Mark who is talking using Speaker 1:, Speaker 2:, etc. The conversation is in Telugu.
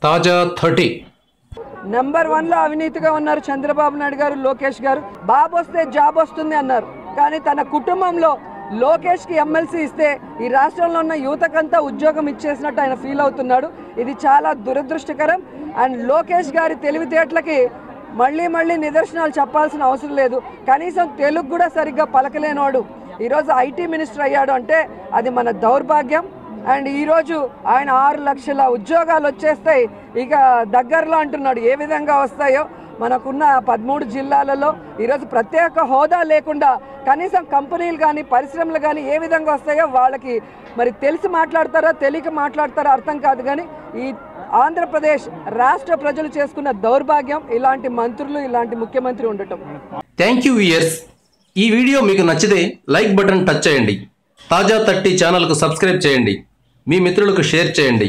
Speaker 1: తాజా 30
Speaker 2: నెంబర్ 1లో అవినీతిగా ఉన్నారు చంద్రబాబు నాయుడు గారు, లోకేష్ గారు. బాబు వస్తే జాబ్ వస్తుంది అన్నారు, కానీ తన కుటుంబంలో లోకేష్కి ఎమ్మెల్సీ ఇస్తే ఈ రాష్ట్రంలో ఉన్న యువతకంతా ఉద్యోగం ఇచ్చేసినట్టు ఆయన ఫీల్ అవుతున్నాడు. ఇది చాలా దురదృష్టకరం. అండ్ లోకేష్ గారి తెలివితేటలకి మళ్ళీ నిదర్శనాలు చెప్పాల్సిన అవసరం లేదు. కనీసం తెలుగు కూడా సరిగ్గా పలకలేనివాడు ఈరోజు ఐటీ మినిస్టర్ అయ్యాడు అంటే అది మన దౌర్భాగ్యం. అండ్ ఈరోజు ఆయన 6 లక్షల ఉద్యోగాలు వచ్చేస్తాయి ఇక దగ్గరలో అంటున్నాడు. ఏ విధంగా వస్తాయో, మనకున్న 13 జిల్లాలలో ఈరోజు ప్రత్యేక హోదా లేకుండా కనీసం కంపెనీలు కానీ పరిశ్రమలు కానీ ఏ విధంగా వస్తాయో వాళ్ళకి మరి తెలిసి మాట్లాడతారా తెలియక మాట్లాడతారా అర్థం కాదు. కానీ ఈ ఆంధ్రప్రదేశ్ రాష్ట్ర ప్రజలు చేసుకున్న దౌర్భాగ్యం ఇలాంటి మంత్రులు, ఇలాంటి ముఖ్యమంత్రి ఉండటం.
Speaker 1: Thank you viewers. ఈ వీడియో మీకు నచ్చితే లైక్ బటన్ టచ్ చేయండి. తాజా 30 ఛానల్కు సబ్స్క్రైబ్ చేయండి. మీ మిత్రులకు షేర్ చేయండి.